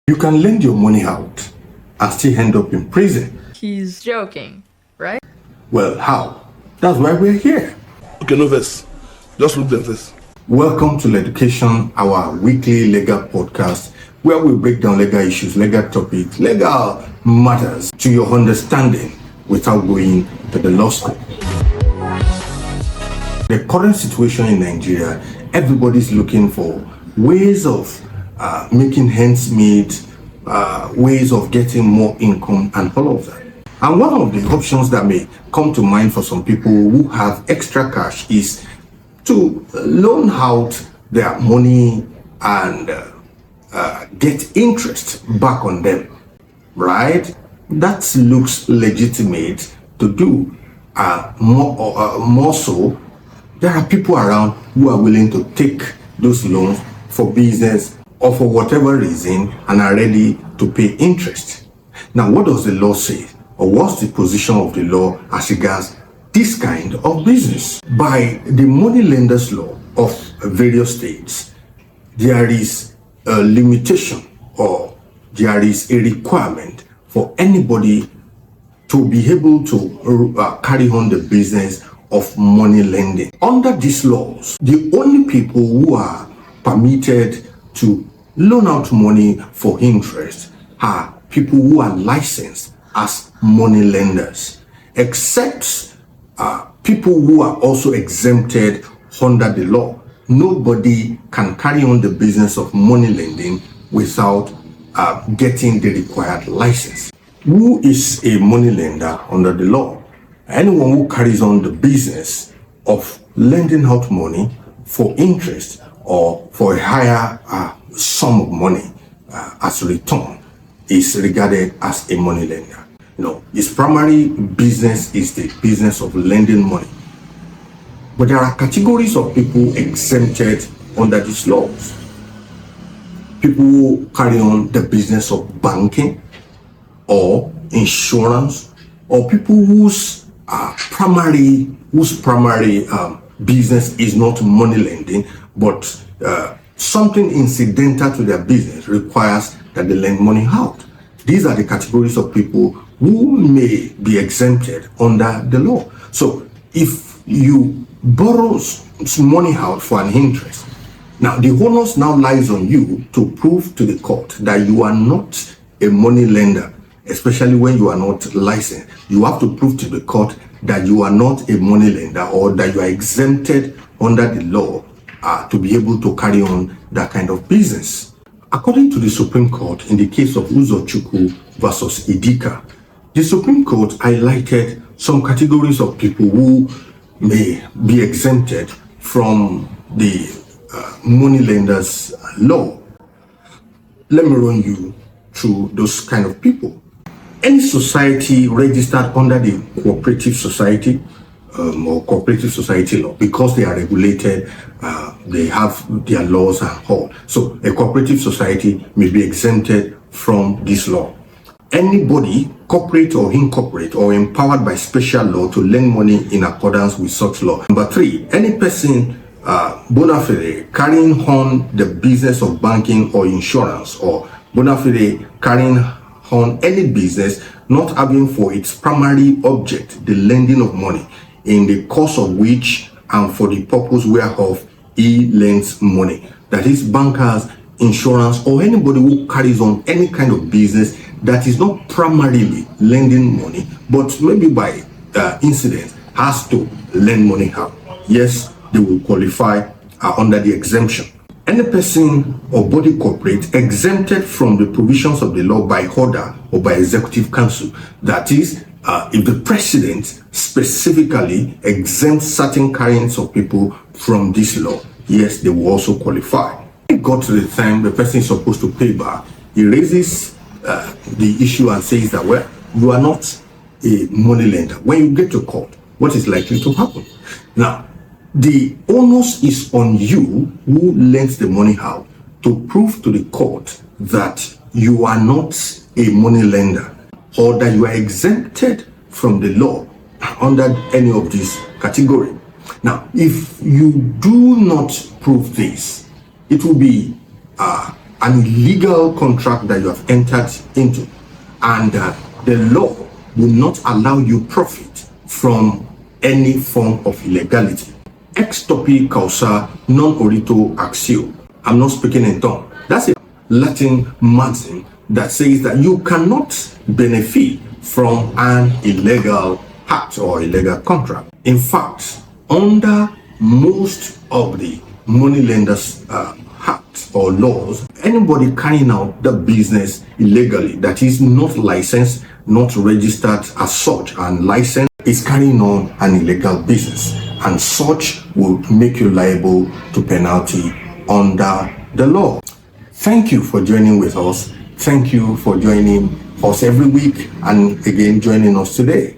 You can lend your money out and still end up in prison. He's joking, right? Well, how? That's why we're here. Okay, no verse. Just look them first. Welcome to Education, our weekly legal podcast, where we break down legal issues, legal topics, legal matters to your understanding without going to the law school. The current situation in Nigeria, everybody's looking for ways of making ends meet, ways of getting more income and all of that. And one of the options that may come to mind for some people who have extra cash is to loan out their money and get interest back on them, right? That looks legitimate to do. More so, there are people around who are willing to take those loans for business or for whatever reason and are ready to pay interest. Now, what does the law say? Or what's the position of the law as regards this kind of business? By the money lenders law of various states, there is a limitation or there is a requirement for anybody to be able to carry on the business of money lending. Under these laws, the only people who are permitted to loan out money for interest are people who are licensed as money lenders, except people who are also exempted under the law. Nobody can carry on the business of money lending without getting the required license. Who is a money lender under the law? Anyone who carries on the business of lending out money for interest or for a higher sum of money as a return is regarded as a money lender. His primary business is the business of lending money. But there are categories of people exempted under these laws. People who carry on the business of banking or insurance, or people whose primary business is not money lending, but something incidental to their business requires that they lend money out. These are the categories of people who may be exempted under the law. So if you borrow money out for an interest, now the onus now lies on you to prove to the court that you are not a money lender, especially when you are not licensed. You have to prove to the court that you are not a money lender or that you are exempted under the law to be able to carry on that kind of business. According to the Supreme Court, in the case of Uzochukwu versus Idika, the Supreme Court highlighted some categories of people who may be exempted from the money lenders law. Let me run you through those kind of people. Any society registered under the cooperative society or cooperative society law, because they are regulated, they have their laws and all. So a cooperative society may be exempted from this law. Anybody, corporate or incorporate, or empowered by special law to lend money in accordance with such law. Number 3, any person bona fide carrying on the business of banking or insurance, or bona fide carrying on any business not having for its primary object the lending of money, in the course of which and for the purpose whereof he lends money. That is, bankers, insurance, or anybody who carries on any kind of business that is not primarily lending money, but maybe by incident has to lend money out. Yes, they will qualify under the exemption. Any person or body corporate exempted from the provisions of the law by order or by executive council. That is, if the president specifically exempts certain kinds of people from this law, yes, they will also qualify. When it got to the time the person is supposed to pay back, he raises the issue and says that, well, you are not a money lender. When you get to court, what is likely to happen? Now, the onus is on you who lends the money out to prove to the court that you are not a money lender or that you are exempted from the law under any of these categories. Now, if you do not prove this, it will be an illegal contract that you have entered into, and the law will not allow you profit from any form of illegality. Ex topi causa non orito axio. I'm not speaking in tongue. That's a Latin maxim that says that you cannot benefit from an illegal act or illegal contract. In fact, under most of the money lenders acts or laws, anybody carrying out the business illegally, that is not licensed, not registered as such and licensed, is carrying on an illegal business, and such will make you liable to penalty under the law. Thank you for joining with us. Thank you for joining us every week and again joining us today.